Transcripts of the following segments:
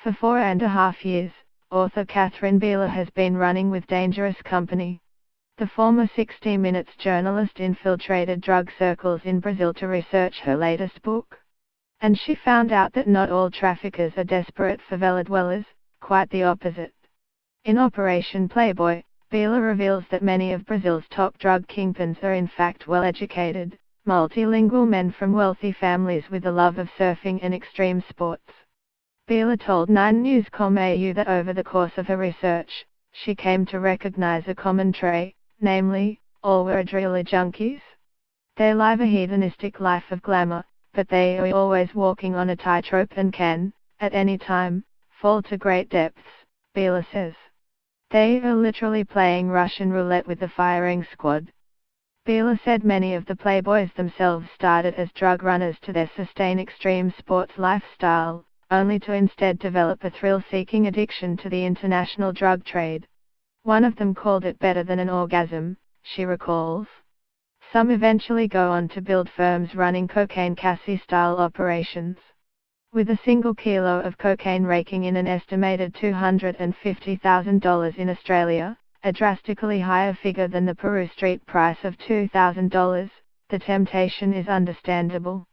For 4.5 years, author Catherine Beeler has been running with dangerous company. The former 60 Minutes journalist infiltrated drug circles in Brazil to research her latest book. And she found out that not all traffickers are desperate favela dwellers, quite the opposite. In Operation Playboy, Beeler reveals that many of Brazil's top drug kingpins are in fact well-educated, multilingual men from wealthy families with a love of surfing and extreme sports. Beeler told 9news.com.au that over the course of her research, she came to recognize a common trait, namely, all were adrenaline junkies. They live a hedonistic life of glamour, but they are always walking on a tightrope and can, at any time, fall to great depths, Beeler says. They are literally playing Russian roulette with the firing squad. Beeler said many of the playboys themselves started as drug runners to their sustained extreme sports lifestyle, only to instead develop a thrill-seeking addiction to the international drug trade. One of them called it better than an orgasm, she recalls. Some eventually go on to build firms running cocaine Cassie-style operations. With a single kilo of cocaine raking in an estimated $250,000 in Australia, a drastically higher figure than the Peru street price of $2,000, the temptation is understandable.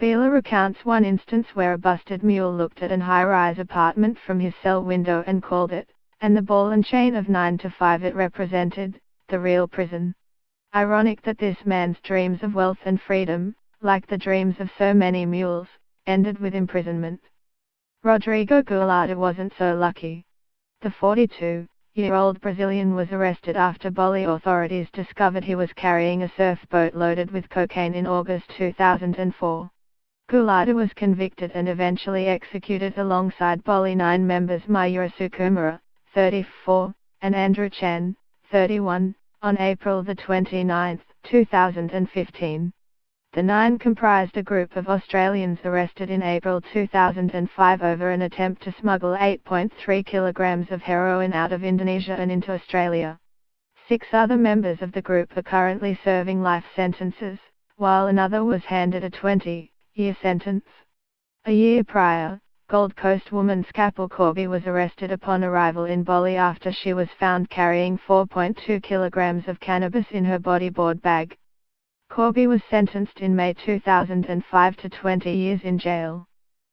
Beeler recounts one instance where a busted mule looked at an high-rise apartment from his cell window and called it, and the ball and chain of 9 to 5 it represented, the real prison. Ironic that this man's dreams of wealth and freedom, like the dreams of so many mules, ended with imprisonment. Rodrigo Goulart wasn't so lucky. The 42-year-old Brazilian was arrested after Bali authorities discovered he was carrying a surfboat loaded with cocaine in August 2004. Goulart was convicted and eventually executed alongside Bali 9 members Mayura Sukumara, 34, and Andrew Chan, 31, on April 29, 2015. The 9 comprised a group of Australians arrested in April 2005 over an attempt to smuggle 8.3 kilograms of heroin out of Indonesia and into Australia. 6 other members of the group are currently serving life sentences, while another was handed a 20-year sentence. A year prior, Gold Coast woman Skapel Corby was arrested upon arrival in Bali after she was found carrying 4.2 kilograms of cannabis in her bodyboard bag. Corby was sentenced in May 2005 to 20 years in jail.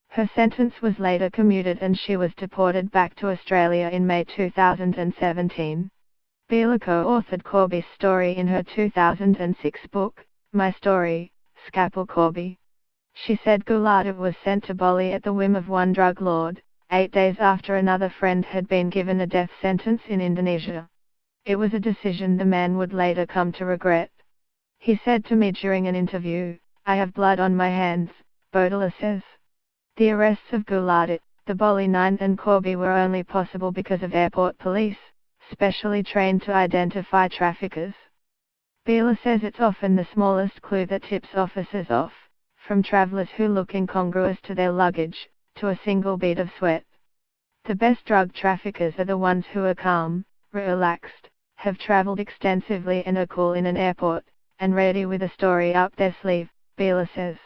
Her sentence was later commuted and she was deported back to Australia in May 2017. Beeler co-authored Corby's story in her 2006 book, My Story, Skapel Corby. She said Goulart was sent to Bali at the whim of one drug lord, 8 days after another friend had been given a death sentence in Indonesia. It was a decision the man would later come to regret. He said to me during an interview, "I have blood on my hands," Beeler says. The arrests of Goulart, the Bali 9 and Corby were only possible because of airport police, specially trained to identify traffickers. Beeler says it's often the smallest clue that tips officers off, from travelers who look incongruous to their luggage, to a single bead of sweat. The best drug traffickers are the ones who are calm, relaxed, have traveled extensively and are cool in an airport, and ready with a story up their sleeve, Beeler says.